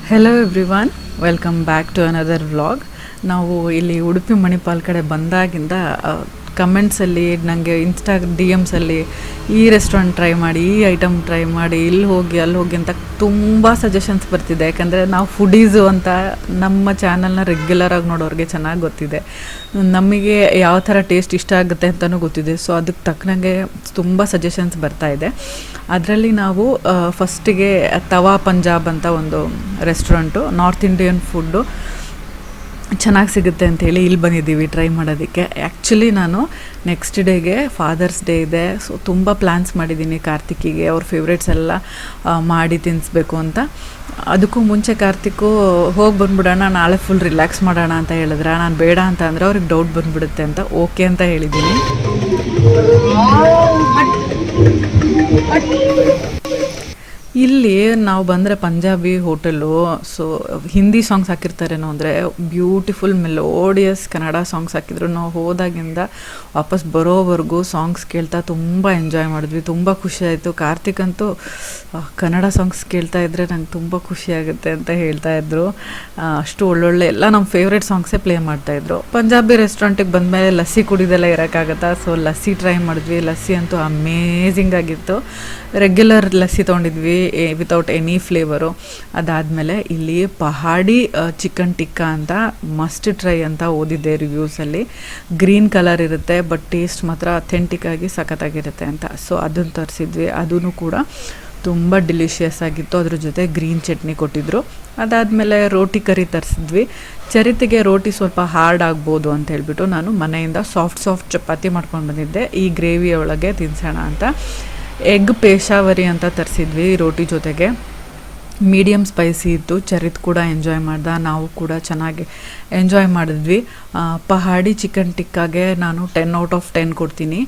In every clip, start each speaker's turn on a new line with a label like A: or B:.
A: Hello everyone, welcome back to another vlog. ನಾವು ಇಲ್ಲಿ ಉಡುಪಿ ಮಣಿಪಾಲ್ ಕಡೆ ಬಂದಾಗಿಂದ ಕಮೆಂಟ್ಸಲ್ಲಿ ನನಗೆ ಡಿ ಎಮ್ಸಲ್ಲಿ ಈ ರೆಸ್ಟೋರೆಂಟ್ ಟ್ರೈ ಮಾಡಿ, ಈ ಐಟಮ್ ಟ್ರೈ ಮಾಡಿ, ಇಲ್ಲಿ ಹೋಗಿ ಅಲ್ಲಿ ಹೋಗಿ ಅಂತ ತುಂಬ ಸಜೆಷನ್ಸ್ ಬರ್ತಿದೆ. ಯಾಕಂದರೆ ನಾವು ಫುಡೀಸು ಅಂತ ನಮ್ಮ ಚಾನಲ್ನ ರೆಗ್ಯುಲರಾಗಿ ನೋಡೋರಿಗೆ ಚೆನ್ನಾಗಿ ಗೊತ್ತಿದೆ, ನಮಗೆ ಯಾವ ಥರ ಟೇಸ್ಟ್ ಇಷ್ಟ ಆಗುತ್ತೆ ಅಂತಲೂ ಗೊತ್ತಿದೆ. ಸೊ ಅದಕ್ಕೆ ತಕ್ಕನಂಗೆ ತುಂಬ ಸಜೆಷನ್ಸ್ ಬರ್ತಾಯಿದೆ. ಅದರಲ್ಲಿ ನಾವು ಫಸ್ಟಿಗೆ ತವಾ ಪಂಜಾಬ್ ಅಂತ ಒಂದು ರೆಸ್ಟೋರೆಂಟು, ನಾರ್ತ್ ಇಂಡಿಯನ್ ಫುಡ್ಡು ಚೆನ್ನಾಗಿ ಸಿಗುತ್ತೆ ಅಂಥೇಳಿ ಇಲ್ಲಿ ಬಂದಿದ್ದೀವಿ ಟ್ರೈ ಮಾಡೋದಕ್ಕೆ. ಆ್ಯಕ್ಚುಲಿ ನಾನು ನೆಕ್ಸ್ಟ್ ಡೇಗೆ ಫಾದರ್ಸ್ ಡೇ ಇದೆ, ಸೊ ತುಂಬ ಪ್ಲ್ಯಾನ್ಸ್ ಮಾಡಿದ್ದೀನಿ ಕಾರ್ತಿಕಿಗೆ ಅವ್ರ ಫೇವ್ರೇಟ್ಸ್ ಎಲ್ಲ ಮಾಡಿ ತಿನ್ನಿಸ್ಬೇಕು ಅಂತ. ಅದಕ್ಕೂ ಮುಂಚೆ ಕಾರ್ತಿಕ್ಕು ಹೋಗಿ ಬಂದುಬಿಡೋಣ, ನಾಳೆ ಫುಲ್ ರಿಲ್ಯಾಕ್ಸ್ ಮಾಡೋಣ ಅಂತ ಹೇಳಿದ್ರೆ, ನಾನು ಬೇಡ ಅಂತ ಅಂದರೆ ಅವ್ರಿಗೆ ಡೌಟ್ ಬಂದುಬಿಡುತ್ತೆ ಅಂತ ಓಕೆ ಅಂತ ಹೇಳಿದ್ದೀನಿ. ಇಲ್ಲಿ ನಾವು ಬಂದರೆ Punjabi hotel, so Hindi songs ಹಾಕಿರ್ತಾರೇನೋ ಅಂದರೆ ಬ್ಯೂಟಿಫುಲ್ ಮೆಲೋಡಿಯಸ್ ಕನ್ನಡ ಸಾಂಗ್ಸ್ ಹಾಕಿದ್ರು. ನಾವು ಹೋದಾಗಿಂದ ವಾಪಸ್ ಬರೋವರೆಗೂ ಸಾಂಗ್ಸ್ ಕೇಳ್ತಾ ತುಂಬ ಎಂಜಾಯ್ ಮಾಡಿದ್ವಿ, ತುಂಬ ಖುಷಿಯಾಯಿತು. ಕಾರ್ತಿಕ್ ಅಂತೂ ಕನ್ನಡ ಸಾಂಗ್ಸ್ ಕೇಳ್ತಾ ಇದ್ದರೆ ನಂಗೆ ತುಂಬ ಖುಷಿಯಾಗುತ್ತೆ ಅಂತ ಹೇಳ್ತಾಯಿದ್ರು. ಅಷ್ಟು ಒಳ್ಳೊಳ್ಳೆ ಎಲ್ಲ ನಮ್ಮ ಫೇವ್ರೇಟ್ ಸಾಂಗ್ಸೇ ಪ್ಲೇ ಮಾಡ್ತಾಯಿದ್ರು. ಪಂಜಾಬಿ ರೆಸ್ಟೋರೆಂಟಿಗೆ ಬಂದಮೇಲೆ ಲಸ್ಸಿ ಕುಡಿದೆಲ್ಲ ಇರೋಕ್ಕಾಗತ್ತಾ, ಸೊ ಲಸ್ಸಿ ಟ್ರೈ ಮಾಡಿದ್ವಿ. ಲಸ್ಸಿ ಅಂತೂ ಅಮೇಝಿಂಗ್ ಆಗಿತ್ತು. ರೆಗ್ಯುಲರ್ ಲಸ್ಸಿ ತೊಗೊಂಡಿದ್ವಿ ವಿತೌಟ್ ಎನಿ ಫ್ಲೇವರು. ಅದಾದಮೇಲೆ ಇಲ್ಲಿ ಪಹಾಡಿ ಚಿಕನ್ ಟಿಕ್ಕಾ ಅಂತ ಮಸ್ಟ್ ಟ್ರೈ ಅಂತ ಓದಿದ್ದೆ ರಿವ್ಯೂಸಲ್ಲಿ. ಗ್ರೀನ್ ಕಲರ್ ಇರುತ್ತೆ, ಬಟ್ ಟೇಸ್ಟ್ ಮಾತ್ರ ಅಥೆಂಟಿಕ್ಕಾಗಿ ಸಖತ್ತಾಗಿರುತ್ತೆ ಅಂತ. ಸೊ ಅದನ್ನು ತರಿಸಿದ್ವಿ, ಅದೂ ಕೂಡ ತುಂಬ ಡಿಲಿಷಿಯಸ್ ಆಗಿತ್ತು. ಅದ್ರ ಜೊತೆ ಗ್ರೀನ್ ಚಟ್ನಿ ಕೊಟ್ಟಿದ್ದರು. ಅದಾದಮೇಲೆ ರೋಟಿ ಕರಿ ತರಿಸಿದ್ವಿ. ಚರಿತೆಗೆ ರೋಟಿ ಸ್ವಲ್ಪ ಹಾರ್ಡ್ ಆಗ್ಬೋದು ಅಂತ ಹೇಳ್ಬಿಟ್ಟು ನಾನು ಮನೆಯಿಂದ ಸಾಫ್ಟ್ ಚಪಾತಿ ಮಾಡ್ಕೊಂಡು ಬಂದಿದ್ದೆ, ಈ ಗ್ರೇವಿಯ ಒಳಗೆ ತಿನ್ಸೋಣ ಅಂತ. ಎಗ್ ಪೇಶಾವರಿ ಅಂತ ತರಿಸಿದ್ವಿ ರೋಟಿ ಜೊತೆಗೆ. ಮೀಡಿಯಮ್ ಸ್ಪೈಸಿ ಇತ್ತು. ಚರಿತ್ ಕೂಡ ಎಂಜಾಯ್ ಮಾಡ್ದೆ, ನಾವು ಕೂಡ ಚೆನ್ನಾಗಿ ಎಂಜಾಯ್ ಮಾಡಿದ್ವಿ. ಪಹಾಡಿ ಚಿಕನ್ ಟಿಕ್ಕಾಗೆ ನಾನು 10/10 ಕೊಡ್ತೀನಿ.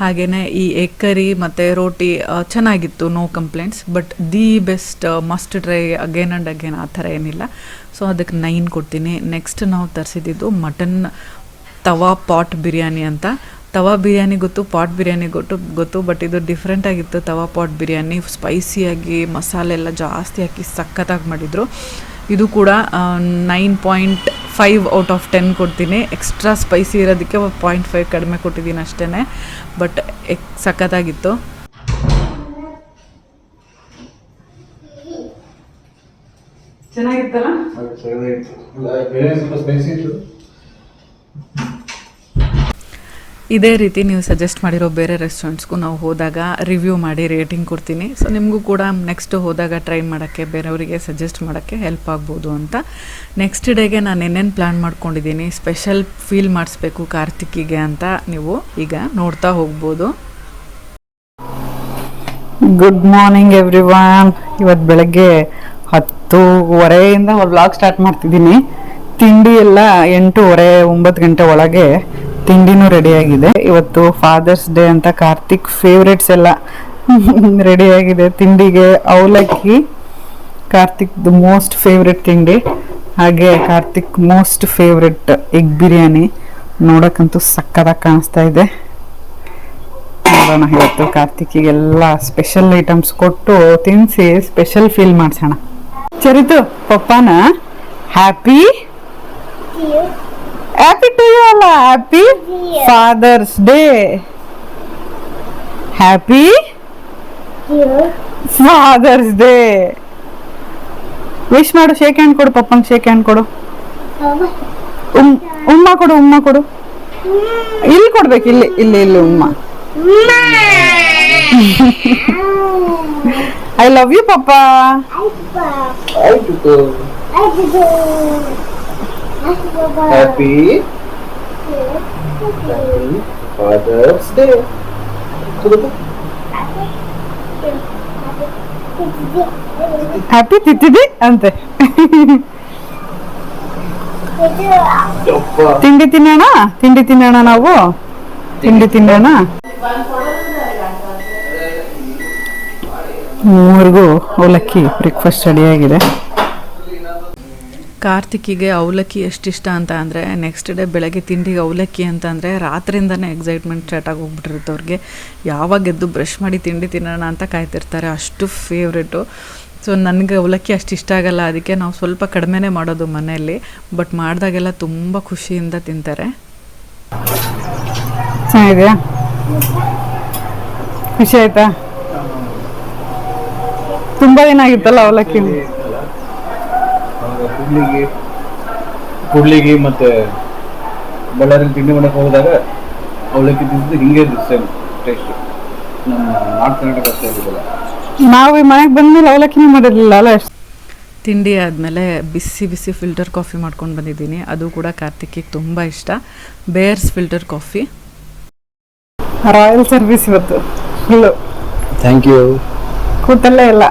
A: ಹಾಗೆಯೇ ಈ ಎಗ್ ಕರಿ ಮತ್ತು ರೋಟಿ ಚೆನ್ನಾಗಿತ್ತು, no complaints. But the best must try again and again ಆ ಥರ ಏನಿಲ್ಲ, ಸೊ ಅದಕ್ಕೆ 9 ಕೊಡ್ತೀನಿ. ನೆಕ್ಸ್ಟ್ ನಾವು ತರಿಸಿದ್ದು ಮಟನ್ ತವಾ ಪಾಟ್ ಬಿರಿಯಾನಿ ಅಂತ. ತವಾ ಬಿರಿಯಾನಿ ಗೊತ್ತು, ಪಾಟ್ ಬಿರಿಯಾನಿ ಗೊತ್ತು, ಬಟ್ ಇದು ಡಿಫ್ರೆಂಟ್ ಆಗಿತ್ತು. ತವಾ ಪಾಟ್ ಬಿರಿಯಾನಿ ಸ್ಪೈಸಿಯಾಗಿ ಮಸಾಲೆ ಎಲ್ಲ ಜಾಸ್ತಿ ಹಾಕಿ ಸಖತ್ತಾಗಿ ಮಾಡಿದರು. ಇದು ಕೂಡ 9.5/10 ಕೊಡ್ತೀನಿ. ಎಕ್ಸ್ಟ್ರಾ ಸ್ಪೈಸಿ ಇರೋದಕ್ಕೆ 0.5 ಕಡಿಮೆ ಕೊಟ್ಟಿದ್ದೀನಿ ಅಷ್ಟೇ, ಬಟ್ ಸಖತ್ತಾಗಿತ್ತು. ಚೆನ್ನಾಗಿತ್ತಲ್ಲ? ಇದೇ ರೀತಿ ನೀವು ಸಜೆಸ್ಟ್ ಮಾಡಿರೋ ಬೇರೆ ರೆಸ್ಟೋರೆಂಟ್ಸ್ಗೂ ನಾವು ಹೋದಾಗ ರಿವ್ಯೂ ಮಾಡಿ ರೇಟಿಂಗ್ ಕೊಡ್ತೀನಿ. ಸೊ ನಿಮಗೂ ಕೂಡ ನೆಕ್ಸ್ಟ್ ಹೋದಾಗ ಟ್ರೈ ಮಾಡೋಕ್ಕೆ, ಬೇರೆಯವರಿಗೆ ಸಜೆಸ್ಟ್ ಮಾಡೋಕ್ಕೆ ಹೆಲ್ಪ್ ಆಗ್ಬೋದು ಅಂತ. ನೆಕ್ಸ್ಟ್ ಡೇಗೆ ನಾನು ಏನೇನು ಪ್ಲ್ಯಾನ್ ಮಾಡ್ಕೊಂಡಿದ್ದೀನಿ, ಸ್ಪೆಷಲ್ ಫೀಲ್ ಮಾಡಿಸ್ಬೇಕು ಕಾರ್ತಿಕಿಗೆ ಅಂತ ನೀವು ಈಗ ನೋಡ್ತಾ ಹೋಗ್ಬೋದು. Good morning everyone. ಇವತ್ತು ಬೆಳಗ್ಗೆ 10:30 ವ್ಲಾಗ್ ಸ್ಟಾರ್ಟ್ ಮಾಡ್ತಿದ್ದೀನಿ. ತಿಂಡಿ ಎಲ್ಲ 8:30-9 ಗಂಟೆ ಒಳಗೆ ತಿಂಡಿನೂ ರೆಡಿಯಾಗಿದೆ. ಇವತ್ತು ಫಾದರ್ಸ್ ಡೇ ಅಂತ ಕಾರ್ತಿಕ್ ಫೇವ್ರೇಟ್ಸ್ ಎಲ್ಲ ರೆಡಿಯಾಗಿದೆ. ತಿಂಡಿಗೆ ಅವಲಕ್ಕಿ, ಕಾರ್ತಿಕ್ದು ಮೋಸ್ಟ್ ಫೇವ್ರೆಟ್ ತಿಂಡಿ. ಹಾಗೆ Karthik most favourite egg biryani. ನೋಡೋಕ್ಕಂತೂ ಸಕ್ಕತ್ತಾಗಿ ಕಾಣಿಸ್ತಾ ಇದೆ. ನೋಡೋಣ, ಇವತ್ತು ಕಾರ್ತಿಕಿಗೆಲ್ಲ ಸ್ಪೆಷಲ್ ಐಟಮ್ಸ್ ಕೊಟ್ಟು ತಿನ್ನಿಸಿ ಸ್ಪೆಷಲ್ ಫೀಲ್ ಮಾಡಿಸೋಣ. ಚರಿತು ಪಪ್ಪಾನ ಹ್ಯಾಪಿ ಟು ಯು ಅಲ್ಲ, happy father's day. Happy father's day. Wish ಮಾಡು, ಶೇಕ್ ಹ್ಯಾಂಡ್ ಕೊಡು, ಪಪ್ಪಂಗೆ ಶೇಕ್ ಹ್ಯಾಂಡ್ ಕೊಡು. ಉಮ್ಮ ಕೊಡು. ಇಲ್ಲಿ ಕೊಡ್ಬೇಕು, ಇಲ್ಲಿ ಉಮ್ಮ. I love you papa. Happy Father's Day. Happy ತಿತ್ತಿದಿ ಅಂತೆ. ತಿಂಡಿ ತಿನ್ನೋಣ ನಾವು. ಮೂರಿಗೂ ಅವಲಕ್ಕಿ ಬ್ರೇಕ್ಫಾಸ್ಟ್ ರೆಡಿಯಾಗಿದೆ. ಕಾರ್ತಿಕಿಗೆ ಅವಲಕ್ಕಿ ಎಷ್ಟಿಷ್ಟ ಅಂತ ಅಂದರೆ, ನೆಕ್ಸ್ಟ್ ಡೇ ಬೆಳಗ್ಗೆ ತಿಂಡಿಗೆ ಅವಲಕ್ಕಿ ಅಂತ ಅಂದರೆ ರಾತ್ರಿಯಿಂದನೇ ಎಕ್ಸೈಟ್ಮೆಂಟ್ ಸ್ಟಾರ್ಟ್ ಆಗಿ ಹೋಗ್ಬಿಟ್ಟಿರುತ್ತೆ ಅವ್ರಿಗೆ. ಯಾವಾಗ ಎದ್ದು ಬ್ರಷ್ ಮಾಡಿ ತಿಂಡಿ ತಿನ್ನೋಣ ಅಂತ ಕಾಯ್ತಿರ್ತಾರೆ, ಅಷ್ಟು ಫೇವ್ರೇಟು. ಸೊ ನನಗೆ ಅವಲಕ್ಕಿ ಅಷ್ಟು ಇಷ್ಟ ಆಗಲ್ಲ, ಅದಕ್ಕೆ ನಾವು ಸ್ವಲ್ಪ ಕಡಿಮೆನೇ ಮಾಡೋದು ಮನೆಯಲ್ಲಿ. ಬಟ್ ಮಾಡಿದಾಗೆಲ್ಲ ತುಂಬ ಖುಷಿಯಿಂದ ತಿಂತಾರೆ.
B: ಚೆನ್ನಾಗಿದೆಯಾ? ಖುಷಿ ಆಯ್ತಾ? ತುಂಬ ದಿನ ಆಗಿತ್ತಲ್ಲ ಅವಲಕ್ಕಿ.
C: ಕುಡ್ಲಿಗೆ ಮತ್ತೆ ಬಳ್ಳಾರಿ ತಿಂಡಿ ಮಾಡಕ್ಕೆ ಹೋದಾಗ ಅವಲಕ್ಕಿ ತಿಂದಿದ್ದು ಹಿಂಗೆ ಸೇಮ್ ಟೇಸ್ಟ್. ನಮ್ಮ ನಾರ್ತ್ ಕರ್ನಾಟಕ ಅಷ್ಟೇ ಆಗಿರಲ್ಲ.
B: ನಾವು ಈ ಮನೆಗೆ ಬಂದ್ಮೇಲೆ ಅವಲಕ್ಕಿನೇ ಮಾಡಿರಲಿಲ್ಲ ಅಲ್ಲ.
A: ತಿಂಡಿ ಆದಮೇಲೆ ಬಿಸಿ ಬಿಸಿ ಫಿಲ್ಟರ್ ಕಾಫಿ ಮಾಡ್ಕೊಂಡು ಬಂದಿದ್ದೀನಿ. ಅದು ಕೂಡ ಕಾರ್ತಿಕಿಗೆ ತುಂಬ ಇಷ್ಟ. ಬೇರ್ಸ್ ಫಿಲ್ಟರ್ ಕಾಫಿ,
B: ರಾಯಲ್ ಸರ್ವಿಸ್ ಇವತ್ತು ಫುಲ್ಲು.
C: Thank you.
B: ಕೂತಲ್ಲೇ ಇಲ್ಲ.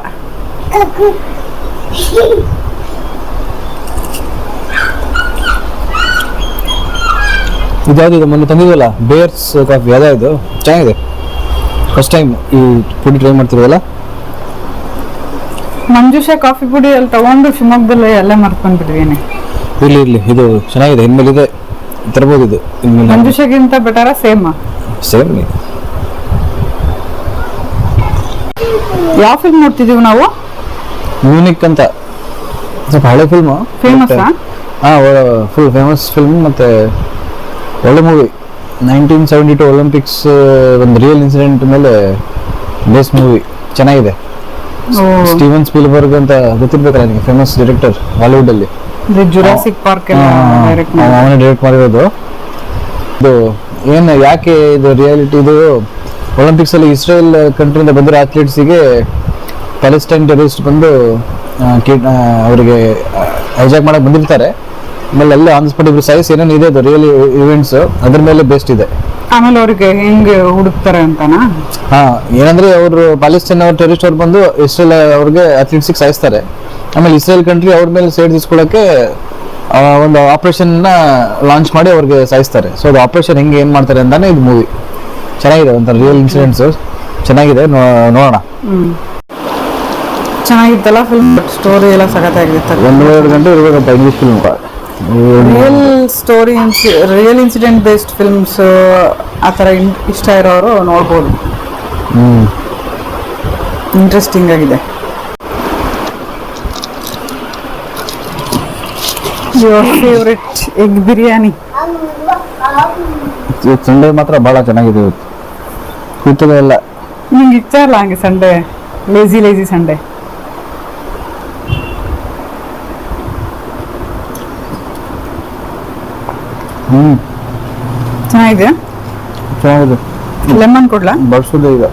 C: ಇದಾವುದು ಮೊನ್ನೆ ತಂದಿದ್ವಲ್ಲ ಬೇರ್ಸ್ ಕಾಫಿ, ಅದಾವುದು ಚೆನ್ನಾಗಿದೆ. ಫಸ್ಟ್ ಟೈಮ್ ಈ ಪುಡಿ ಟ್ರೈ ಮಾಡ್ತಿರೋದಲ್ಲ.
B: ಮಂಜುಷ ಕಾಫಿ ಪುಡಿ ಅಲ್ಲಿ ತಗೊಂಡು ಶಿವಮೊಗ್ಗದಲ್ಲಿ ಅಲ್ಲೇ ಮರ್ಕೊಂಡ್ಬಿಟ್ಟಿದ್ದೀನಿ.
C: ಇರ್ಲಿ ಇದು ಚೆನ್ನಾಗಿದೆ. ಇನ್ಮೇಲೆ ಇದೆ ತರ್ಬೋದು. ಇದು
B: ಮಂಜುಷಗಿಂತ ಬೆಟರ ಸೇಮ್ ಯಾವ ಫಿಲ್ಮ್ ನೋಡ್ತಿದೀವಿ ನಾವು?
C: ಮ್ಯೂನಿಕ್ ಅಂತ ಸ್ವಲ್ಪ ಹಳೆ film.
B: Famous?
C: Full famous film. ಮತ್ತೆ ಒಳ್ಳೆ ಮೂವಿ. 1972 ಒಲಿಂಪಿಕ್ಸ್ ಒಂದು ರಿಯಲ್ ಇನ್ಸಿಡೆಂಟ್ ಮೇಲೆ ಬೇಸ್ ಮೂವಿ. ಚೆನ್ನಾಗಿದೆ. ಸ್ಟೀವನ್ ಸ್ಪೀಲ್ಬರ್ಗ್ ಅಂತ ಗೊತ್ತಿರ್ಬೇಕಲ್ಲ ನಿಮಗೆ, ಫೇಮಸ್ ಡೈರೆಕ್ಟರ್ ಹಾಲಿವುಡ್ ಅಲ್ಲಿ.
B: ಜುರಾಸಿಕ್ ಪಾರ್ಕ್
C: ಅವನೇ ಡೈರೆಕ್ಟ್ ಮಾಡಿರೋದು. ಇದು ಏನು ಯಾಕೆ ಇದು ರಿಯಾಲಿಟಿ, ಇದು ಒಲಿಂಪಿಕ್ಸ್ ಅಲ್ಲಿ ಇಸ್ರೇಲ್ ಕಂಟ್ರಿಯಿಂದ ಬಂದಿರೋ ಅಥ್ಲೀಟ್ಸಿಗೆ ಪ್ಯಾಲೆಸ್ಟೈನ್ ಟೆರರಿಸ್ಟ್ ಬಂದು ಅವರಿಗೆ ಹೈಜಾಕ್ ಮಾಡಕ್ ಬಂದಿರ್ತಾರೆ. ಆಮೇಲೆ ಅಲ್ಲೇ ಆನ್ ಸ್ಪಾಟ್ ಇಬ್ರು ಸೈನ್ಸ್ ಏನೇನು ಇದೆ ಅದು ರಿಯಲ್ ಇವೆಂಟ್ಸ್ ಅದ್ರ ಮೇಲೆ ಬೇಸ್ಡ್ ಇದೆ.
B: ಆಮೇಲೆ ಅವ್ರಿಗೆ ಹೆಂಗೆ ಹುಡುಕ್ತಾರೆ ಅಂತನಾ?
C: ಏನಂದ್ರೆ ಅವರು ಪ್ಯಾಲೆಸ್ಟೈನ್ ಅವ್ರ ಟೆರರಿಸ್ಟ್ ಅವ್ರು ಬಂದು ಇಸ್ರೇಲ್ ಅವ್ರಿಗೆ ಅಥ್ಲೀಟ್ಸಿಗೆ ಸಾಯಿಸ್ತಾರೆ. ಆಮೇಲೆ ಇಸ್ರೇಲ್ ಕಂಟ್ರಿ ಅವ್ರ ಮೇಲೆ ಸೈಡ್ ತಿಸ್ಕೊಳ್ಳೋಕೆ ಒಂದು ಆಪರೇಷನ್ ನ ಲಾಂಚ್ ಮಾಡಿ ಅವ್ರಿಗೆ ಸಾಯಿಸ್ತಾರೆ. ಸೊ ಅದು ಆಪರೇಷನ್ ಹೆಂಗೆ ಏನ್ ಮಾಡ್ತಾರೆ ಅಂತಾನೆ ಇದು ಮೂವಿ. ಚೆನ್ನಾಗಿದೆ, ಒಂಥರ ರಿಯಲ್ ಇನ್ಸಿಡೆಂಟ್ಸ್ ಚೆನ್ನಾಗಿದೆ. ನೋಡೋಣ.
B: ಚೆನ್ನಾಗಿತ್ತಲ್ಲ ಫಿಲ್ಮ್. ಸ್ಟೋರಿ ಎಲ್ಲ ಸಖತ್ತಾಗಿತ್ತು.
C: 1.5 ಗಂಟೆ ಇರಬೇಕಂತ English film.
B: Real story, real incident based films ಆ ಥರ ಇಷ್ಟ ಇರೋರು ನೋಡ್ಬೋದು. ಇಂಟ್ರೆಸ್ಟಿಂಗ್ ಆಗಿದೆ. Your favourite egg biryani.
C: Sunday ಮಾತ್ರ ಬಹಳ ಚೆನ್ನಾಗಿದೆ ಇವತ್ತು. ಕೂತಲೇ ಇಲ್ಲ.
B: ನಿಂಗೆ ಇಷ್ಟ ಇಲ್ಲ ಹಂಗೆ ಸಂಡೇ? Lazy Sunday. ಚೆನ್ನಾಗಿದೆ. ಲೆಮನ್ ಕೊಡ್ಲಾ?
C: ಬರ್ಸೋದು ಈಗ.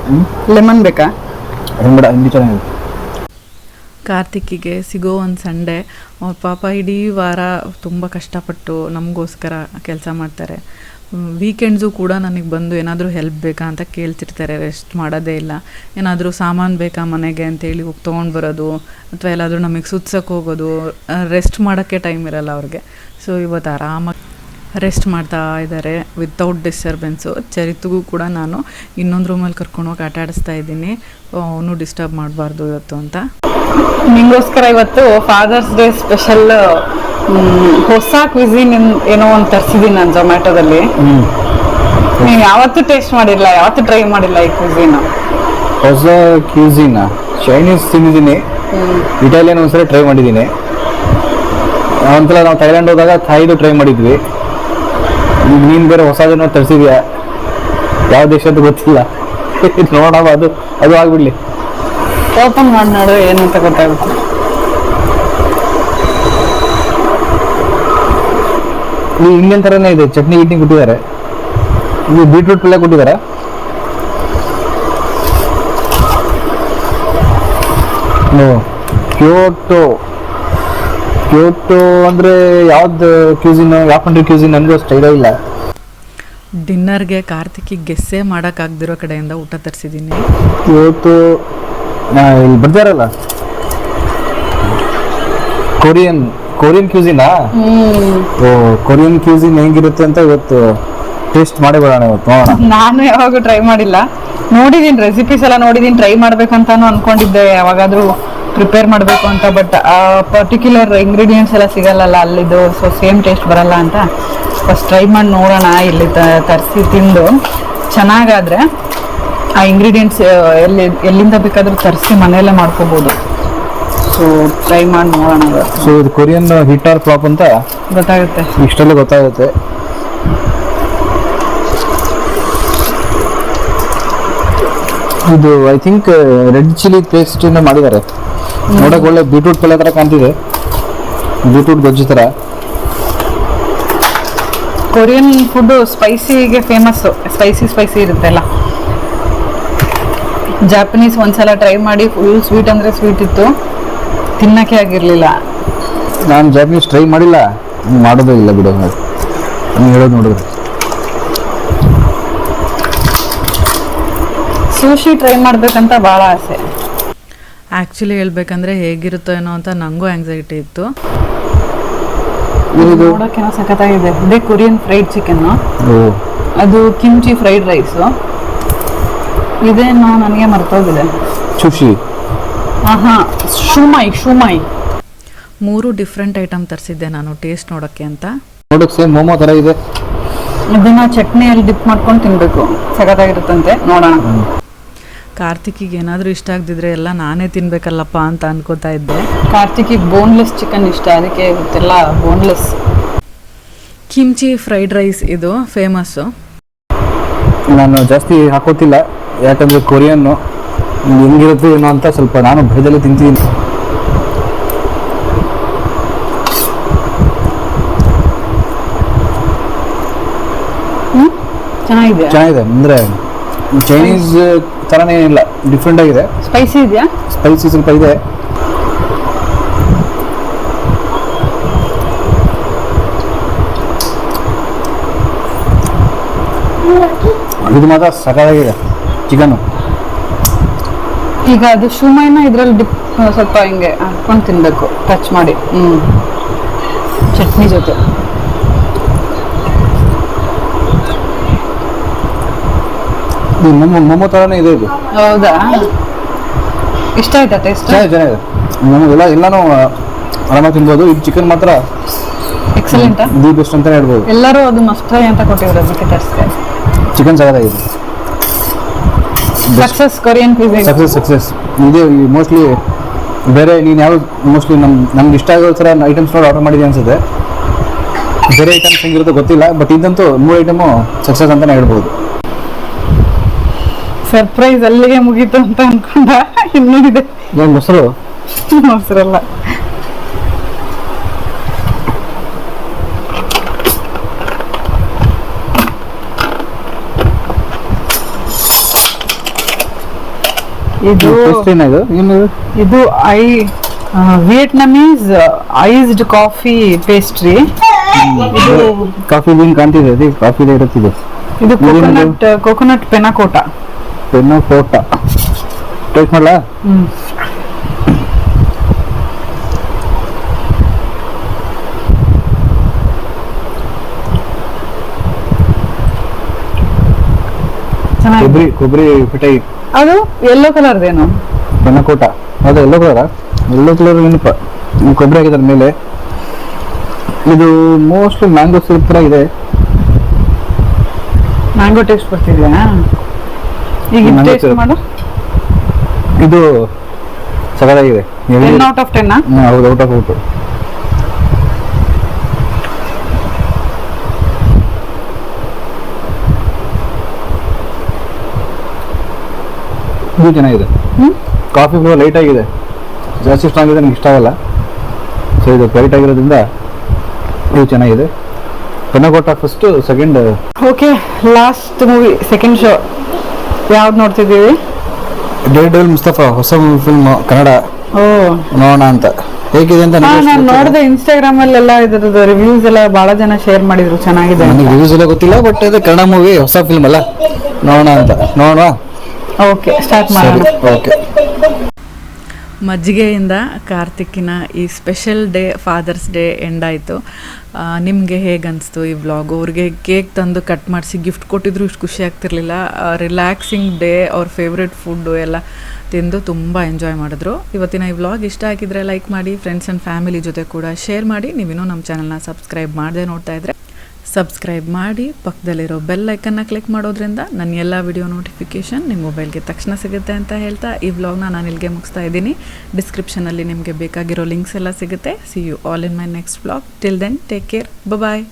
B: ಲೆಮನ್ ಬೇಕಾ?
C: ಬೇಡ, ಹಿಂದಿ ಚೆನ್ನಾಗಿದೆ.
A: ಕಾರ್ತಿಕಿಗೆ ಸಿಗೋ ಒಂದು ಸಂಡೇ. ಅವ್ರ ಪಾಪ ಇಡೀ ವಾರ ತುಂಬ ಕಷ್ಟಪಟ್ಟು ನಮಗೋಸ್ಕರ ಕೆಲಸ ಮಾಡ್ತಾರೆ. ವೀಕೆಂಡ್ಸು ಕೂಡ ನನಗೆ ಬಂದು ಏನಾದರೂ ಹೆಲ್ಪ್ ಬೇಕಾ ಅಂತ ಕೇಳ್ತಿರ್ತಾರೆ. ರೆಸ್ಟ್ ಮಾಡೋದೇ ಇಲ್ಲ. ಏನಾದರೂ ಸಾಮಾನು ಬೇಕಾ ಮನೆಗೆ ಅಂತೇಳಿ ಹೋಗಿ ತೊಗೊಂಡು ಬರೋದು, ಅಥವಾ ಎಲ್ಲಾದರೂ ನಮಗೆ ಸುತ್ಸಕ್ಕೆ ಹೋಗೋದು. ರೆಸ್ಟ್ ಮಾಡೋಕ್ಕೆ ಟೈಮ್ ಇರಲ್ಲ ಅವ್ರಿಗೆ. ಸೊ ಇವತ್ತು ಆರಾಮಾಗಿ ರೆಸ್ಟ್ ಮಾಡ್ತಾ ಇದ್ದಾರೆ ವಿತೌಟ್ ಡಿಸ್ಟರ್ಬೆನ್ಸು. ಚರಿತ್ಗೂ ಕೂಡ ನಾನು ಇನ್ನೊಂದು ರೂಮಲ್ಲಿ ಕರ್ಕೊಂಡೋಗಿ ಆಟ ಆಡಿಸ್ತಾ ಇದ್ದೀನಿ, ಅವನು ಡಿಸ್ಟರ್ಬ್ ಮಾಡಬಾರ್ದು ಇವತ್ತು ಅಂತ.
B: ನಿಂಗೋಸ್ಕರ ಇವತ್ತು ಫಾದರ್ಸ್ ಡೇ ಸ್ಪೆಷಲ್ ಹೊಸ ಕ್ವಿಸಿನ್ ಏನೋ ಒಂದು ತರಿಸಿದ್ದೀನಿ ನಾನು ಝೊಮ್ಯಾಟೋದಲ್ಲಿ. ನೀನು ಯಾವತ್ತೂ ಟೇಸ್ಟ್ ಮಾಡಿಲ್ಲ, ಯಾವತ್ತೂ ಟ್ರೈ ಮಾಡಿಲ್ಲ ಈ ಕ್ವಿಸಿನ್.
C: ಹೊಸ ಕ್ಯೂಸಿನ್ ಚೈನೀಸ್ ತಿಂದಿದ್ದೀನಿ, ಇಟಾಲಿಯನ್ ಒಂದ್ಸಲ ಟ್ರೈ ಮಾಡಿದ್ದೀನಿ. ಒಂದ್ಸಲ ನಾವು ಥೈಲ್ಯಾಂಡ್ ಹೋದಾಗ ಥಾಯ್ದು ಟ್ರೈ ಮಾಡಿದ್ವಿ. ನೀನು ಬೇರೆ ಹೊಸದೇನೋ ತರಿಸಿದ್ಯಾ, ಯಾವ ದೇಶದ್ದು ಗೊತ್ತಿಲ್ಲ. ನೋಡವ, ಅದು ಆಗ್ಬಿಡ್ಲಿ.
B: ಓಪನ್ ಮಾಡಿ ನೋಡು ಏನು ಅಂತ ಗೊತ್ತಾಗುತ್ತೆ.
C: ಇದು ಇಂಡಿಯನ್ ಥರನೇ ಇದೆ. ಚಟ್ನಿ ಗಿಟ್ನಿ ಕೊಟ್ಟಿದ್ದಾರೆ. ಇದು ಬೀಟ್ರೂಟ್ ಪಲ್ಯ ಕೊಟ್ಟಿದ್ದಾರೆ. ಕ್ಯೋಟೋ ಅಂದರೆ ಯಾವ್ದು ಕ್ಯೂಸಿನ್, ಯಾವ ಕಂಟ್ರಿ ಕ್ಯೂಸಿನ್ ನನಗೂ ಅಷ್ಟು ಐಡಿಯಾ ಇಲ್ಲ.
A: ಡಿನ್ನರ್ಗೆ ಕಾರ್ತಿಕಿಗೆ ಗೆಸ್ಸೇ ಮಾಡೋಕ್ಕಾಗ್ದಿರೋ ಕಡೆಯಿಂದ ಊಟ ತರಿಸಿದ್ದೀನಿ.
C: ಕ್ಯೋಟೋ ಇಲ್ಲಿ ಬರ್ತಾರಲ್ಲ, ಕೊರಿಯನ್ ಕ್ಯೂಸಿನಾ? ಕೊರಿಯನ್ ಕ್ಯೂಸಿನ್ ಹೆಂಗಿರುತ್ತೆ ಅಂತ ಇವತ್ತು ಟೇಸ್ಟ್ ಮಾಡಿ ಬರೋಣ ಇವತ್ತು.
B: ನಾನು ಯಾವಾಗೂ ಟ್ರೈ ಮಾಡಿಲ್ಲ, ನೋಡಿದೀನಿ ರೆಸಿಪೀಸ್ ಎಲ್ಲ ನೋಡಿದೀನಿ, ಟ್ರೈ ಮಾಡ್ಬೇಕಂತಾನು ಅನ್ಕೊಂಡಿದ್ದೆ ಯಾವಾಗಾದ್ರೂ ಪ್ರಿಪೇರ್ ಮಾಡಬೇಕು ಅಂತ. ಬಟ್ ಆ ಪರ್ಟಿಕ್ಯುಲರ್ ಇಂಗ್ರೀಡಿಯೆಂಟ್ಸ್ ಎಲ್ಲ ಸಿಗಲ್ಲ ಅಲ್ಲಿದ್ದು, ಸೊ ಸೇಮ್ ಟೇಸ್ಟ್ ಬರಲ್ಲ ಅಂತ ಫಸ್ಟ್ ಟ್ರೈ ಮಾಡಿ ನೋಡೋಣ. ಇಲ್ಲಿ ತರಿಸಿ ತಿಂದು ಚೆನ್ನಾಗಾದ್ರೆ ಆ ಇಂಗ್ರೀಡಿಯೆಂಟ್ಸ್ ಎಲ್ಲಿಂದ ಬೇಕಾದ್ರೂ ತರಿಸಿ ಮನೆಯಲ್ಲೇ ಮಾಡ್ಕೋಬೋದು. ಸೊ ಟ್ರೈ ಮಾಡಿ ನೋಡೋಣ ಅದು.
C: ಸೊ ಇದು ಕೊರಿಯನ್ ಹಿಟ್ ಆರ್ ಫ್ಲಾಪ್ ಅಂತ
B: ಗೊತ್ತಾಗುತ್ತೆ.
C: ಇಷ್ಟೆಲ್ಲ ಗೊತ್ತಾಗುತ್ತೆ. ಇದು I think red chilli paste ಇಂದ ಮಾಡಿದ್ದಾರೆ. ನೋಡಕ್ ಒಳ್ಳೆ ಬೀಟ್ರೂಟ್ ಪಲ್ಯ ತರ ಕಾಣ್ತಿದೆ, ಬೀಟ್ರೂಟ್ ಗೊಜ್ಜು ತರ.
B: ಕೊರಿಯನ್ ಫುಡ್ ಸ್ಪೈಸಿಗೆ ಫೇಮಸ್, ಸ್ಪೈಸಿ ಇರುತ್ತೆ ಅಲ್ಲ. ಜಾಪನೀಸ್ ಒಂದ್ಸಲ ಟ್ರೈ ಮಾಡಿ ಫುಲ್ ಸ್ವೀಟ್ ಅಂದ್ರೆ ಸ್ವೀಟ್ ಇತ್ತು, ತಿನ್ನಕ್ಕೆ ಆಗಿರ್ಲಿಲ್ಲ.
C: ನಾನು ಜಾಪನೀಸ್ ಟ್ರೈ ಮಾಡಿಲ್ಲ, ಮಾಡೋದೇ ಇಲ್ಲ ಬಿಡು, ನೀವು ಹೇಳೋದು ನೋಡಿದ್ರೆ.
B: ಸುಶಿ ಟ್ರೈ ಮಾಡ್ಬೇಕಂತ ಭಾಳ ಆಸೆ.
A: ಆ್ಯಕ್ಚುಲಿ ಹೇಳ್ಬೇಕಂದ್ರೆ ಹೇಗಿರುತ್ತೋ ಏನೋ ಅಂತ ನನಗೂ ಆಂಗ್ಸೈಟಿ ಇತ್ತು.
B: ನೋಡೋಕೆನೋ ಸಖತ್ತಾಗಿದೆ. ಇದೇ ಕೊರಿಯನ್ ಫ್ರೈಡ್ ಚಿಕನ್, ಅದು ಕಿಮ್ಚಿ ಫ್ರೈಡ್ ರೈಸು. ಇದೇನು ನನಗೆ ಮರ್ತೋಗಿದೆ.
C: ಸುಶಿ,
B: ಶೂಮೈ
A: 3 ಡಿಫ್ರೆಂಟ್ ಐಟಮ್ ತರಿಸಿದ್ದೆ ನಾನು ಟೇಸ್ಟ್ ನೋಡೋಕ್ಕೆ ಅಂತ.
C: ನೋಡೋಕೆ ಸೇಮ್ ಮೋಮೋ ಥರ ಇದೆ.
B: ಇದನ್ನ ಚಟ್ನಿಯಲ್ಲಿ ಡಿಪ್ ಮಾಡ್ಕೊಂಡು ತಿನ್ಬೇಕು, ಸಖತ್ತಾಗಿರುತ್ತಂತೆ. ನೋಡೋಣ.
A: ಕಾರ್ತಿಕಿಗೆ ಏನಾದರೂ ಇಷ್ಟ ಆಗದಿದ್ರೆ ಎಲ್ಲ ನಾನೇ ತಿನ್ಬೇಕಲ್ಲಪ್ಪ ಅಂತ ಅನ್ಕೋತಾ ಇದ್ದೆ.
B: ಕಾರ್ತಿಕಿಗೆ ಬೋನ್ಲೆಸ್ ಚಿಕನ್ ಇಷ್ಟ, ಅದಕ್ಕೆ ಇವತ್ತೆಲ್ಲ ಬೋನ್ಲೆಸ್.
A: ಕಿಮ್ಚಿ ಫ್ರೈಡ್ ರೈಸ್ ಇದು ಫೇಮಸ್ಸು.
C: ನಾನು ಜಾಸ್ತಿ ಹಾಕೋತಿಲ್ಲ, ಯಾಕಂದರೆ ಕೊರಿಯನ್ನು ಹೆಂಗಿರುತ್ತೆ ಏನೋ ಅಂತ ಸ್ವಲ್ಪ ನಾನು ಭಯದಲ್ಲಿ ತಿಂತೀನಿ.
B: ಚೆನ್ನಾಗಿದೆ
C: ಅಂದರೆ ಚೈನೀಸ್ ಥರನೇ ಇಲ್ಲ, ಡಿಫ್ರೆಂಟ್ ಆಗಿದೆ.
B: ಸ್ಪೈಸಿ ಇದೆಯಾ?
C: ಸ್ಪೈಸಿ ಸ್ವಲ್ಪ ಇದೆ. ಇದು ಮಾತ್ರ ಸಕಾಲಾಗಿದೆ ಚಿಕನ್ನು.
B: ಈಗ ಅದು ಶೂಮೈನ ಇದ್ರಲ್ಲಿ ಡಿಪ್ ಸ್ವಲ್ಪ ಹಿಂಗೆ ಹಾಕೊಂಡು ತಿನ್ಬೇಕು, ಟಚ್ ಮಾಡಿ. ಚಟ್ನಿ ಜೊತೆ.
C: ಮೊಮೋ ಥರನೇ ಇದೆ ಇದು.
B: ಹೌದಾ? ಇಷ್ಟ ಆಯ್ತಾ ಟೇಸ್ಟ್?
C: ಚೆನ್ನಾಗಿದೆ. ಮೊಮೋ ಎಲ್ಲನೂ ಆರಾಮಾಗಿ ತಿನ್ಬೋದು. ಇದು ಚಿಕನ್ ಮಾತ್ರ
B: ಎಕ್ಸಲೆಂಟ್,
C: ದಿ ಬೆಸ್ಟ್ ಅಂತ ಹೇಳ್ಬೋದು.
B: ಎಲ್ಲರೂ ಅದು ಮಸ್ಟ್ ಟ್ರೈ ಅಂತ ಕೊಟ್ಟಿದ್ರು, ಅದಕ್ಕೆ ತರಿಸ್ದೆ.
C: ಚಿಕನ್ ಚೆನ್ನಾಗಿದೆ.
B: Success Korean cuisine.
C: ಸಕ್ಸಸ್ ಇದೆ. ಮೋಸ್ಟ್ಲಿ ಬೇರೆ ನೀನು ಯಾವ ಮೋಸ್ಟ್ಲಿ ನಮ್ಗೆ ಇಷ್ಟ ಆಗೋ ಥರ ಐಟಮ್ಸ್ ನೋಡಿ ಆರ್ಡರ್ ಮಾಡಿದೆ ಅನ್ಸುತ್ತೆ. ಬೇರೆ ಐಟಮ್ಸ್ ಹೆಂಗಿರುತ್ತೋ ಗೊತ್ತಿಲ್ಲ, ಬಟ್ ಇದಂತೂ 3 ಐಟಮು ಸಕ್ಸಸ್ ಅಂತಲೇ ಹೇಳ್ಬೋದು.
B: ಸರ್ಪ್ರೈಸ್ ಅಲ್ಲಿಗೆ ಮುಗೀತು ಅಂತ ಅನ್ಕೊಂಡ, ಇನ್ನೂ ಇದೆ.
C: ಮೊಸರು
B: ಮೊಸರಲ್ಲ, ಇದು ವಿಯೆಟ್ನಾಮೀಸ್ ಐಸ್ಡ್ ಕಾಫಿ ಪೇಸ್ಟ್ರಿ.
C: ಇದು ಕಾಫಿ ಬೀನ್ ಕಾಣ್ತಿದೆ, ಅದೇ ಕಾಫಿ ಇರುತ್ತಿದೆ.
B: ಇದು ಕೋಕೋನಟ್ ಪೆನಾಕೋಟ
C: ಟೇಸ್ಟ್ ಮಾಡಲಾ? ಕೊಬ್ಬರಿ ಮಿಠಾಯಿ.
B: ಅದು ಯೆಲ್ಲೋ ಕಲರ್ದೇನು?
C: ಪೆನಾಕೋಟ. ಅದು ಯೆಲ್ಲೋ ಕಲರ್ ಏನಪ್ಪ, ಕೊಬ್ಬರಿ ಆಗಿದೆ ಅದ್ರ ಮೇಲೆ. ಇದು ಮೋಸ್ಟ್ಲಿ ಮ್ಯಾಂಗೋ ಸಿರಪ್ ಥರ ಇದೆ.
B: ಮ್ಯಾಂಗೋ ಟೇಸ್ಟ್ ಬರ್ತಿದ್ಯಾ? ಈಗ ಟೇಸ್ಟ್ ಮಾಡು.
C: ಇದು ಸಗದಾಗಿದೆ.
B: 10 out of 10.
C: ಹೌದು, ಔಟ್ ಆಫ್ ಔಟ್. ಇದು ಚೆನ್ನಾಗಿದೆ. ಕಾಫಿ ಫ್ಲೇವರ್ ಲೈಟ್ ಆಗಿದೆ, ಜಾಸ್ತಿ ಸ್ಟ್ರಾಂಗ್ ಇದೆ, ನನಗೆ ಇಷ್ಟ ಆಗಲ್ಲ. ಸೊ ಇದು ಲೈಟ್ ಆಗಿರೋದ್ರಿಂದ ಇದು ಚೆನ್ನಾಗಿದೆ. Panna cotta first, second.
B: Okay, last movie, second show ಯಾವ್ದು ನೋಡ್ತಿದ್ದೀವಿ?
C: ಡೇರ್ಡೆವಿಲ್ ಮುಸ್ತಫಾ, ಹೊಸ ಫಿಲ್ಮ್, ಕನ್ನಡ. ನೋಡೋಣ ಅಂತ. ಹೇಗಿದೆ ಅಂತ
B: ನಾನು ನೋಡಿದೆ ಇನ್ಸ್ಟಾಗ್ರಾಮ್ ಅಲ್ಲೆಲ್ಲ ಇದ್ರದ್ದು ರಿವ್ಯೂಸ್ ಎಲ್ಲ ಬಹಳ ಜನ ಶೇರ್ ಮಾಡಿದ್ರು, ಚೆನ್ನಾಗಿದೆ.
C: ನನಗೆ ರಿವ್ಯೂಸ್ ಎಲ್ಲ ಗೊತ್ತಿಲ್ಲ, ಬಟ್ ಇದು ಕನ್ನಡ ಮೂವಿ, ಹೊಸ ಫಿಲ್ಮ್ ಅಲ್ಲ, ನೋಡೋಣ ಅಂತ. ನೋಡೋಣ.
B: ಓಕೆ, ಸ್ಟಾರ್ಟ್ ಮಾಡೋಣ.
C: ಓಕೆ.
A: ಮಜ್ಜಿಗೆಯಿಂದ ಕಾರ್ತಿಕ್ಕಿನ ಈ special day, father's day end ಆಯಿತು. ನಿಮಗೆ ಹೇಗೆ ಅನಿಸ್ತು ಈ ವ್ಲಾಗು? ಅವ್ರಿಗೆ ಕೇಕ್ ತಂದು ಕಟ್ ಮಾಡಿಸಿ ಗಿಫ್ಟ್ ಕೊಟ್ಟಿದ್ರು ಇಷ್ಟು ಖುಷಿ ಆಗ್ತಿರ್ಲಿಲ್ಲ. ರಿಲ್ಯಾಕ್ಸಿಂಗ್ ಡೇ, ಅವ್ರ ಫೇವ್ರೆಟ್ ಫುಡ್ಡು ಎಲ್ಲ ತಿಂದು ತುಂಬ ಎಂಜಾಯ್ ಮಾಡಿದ್ರು. ಇವತ್ತಿನ ಈ ವ್ಲಾಗ್ ಇಷ್ಟ ಆಗಿದ್ರೆ ಲೈಕ್ ಮಾಡಿ, ಫ್ರೆಂಡ್ಸ್ ಆ್ಯಂಡ್ ಫ್ಯಾಮಿಲಿ ಜೊತೆ ಕೂಡ ಶೇರ್ ಮಾಡಿ. ನೀವಿನ್ನೂ ನಮ್ಮ ಚಾನಲ್ನ ಸಬ್ಸ್ಕ್ರೈಬ್ ಮಾಡದೆ ನೋಡ್ತಾ ಇದ್ರೆ ಸಬ್ಸ್ಕ್ರೈಬ್ ಮಾಡಿ ಪಕ್ಕದಲ್ಲಿರೋ ಬೆಲ್ ಐಕನ್ನ ಕ್ಲಿಕ್ ಮಾಡೋದ್ರಿಂದ ನನ್ನ ಎಲ್ಲ ವಿಡಿಯೋ ನೋಟಿಫಿಕೇಷನ್ ನಿಮ್ಮ ಮೊಬೈಲ್ಗೆ ತಕ್ಷಣ ಸಿಗುತ್ತೆ ಅಂತ ಹೇಳ್ತಾ ಈ ವ್ಲಾಗ್ನ ನಾನು ಇಲ್ಲಿಗೆ ಮುಗಿಸ್ತಾ ಇದ್ದೀನಿ. ಡಿಸ್ಕ್ರಿಪ್ಷನಲ್ಲಿ ನಿಮಗೆ ಬೇಕಾಗಿರೋ ಲಿಂಕ್ಸ್ ಎಲ್ಲ ಸಿಗುತ್ತೆ. See you all in my next vlog. Till then take care. Bye.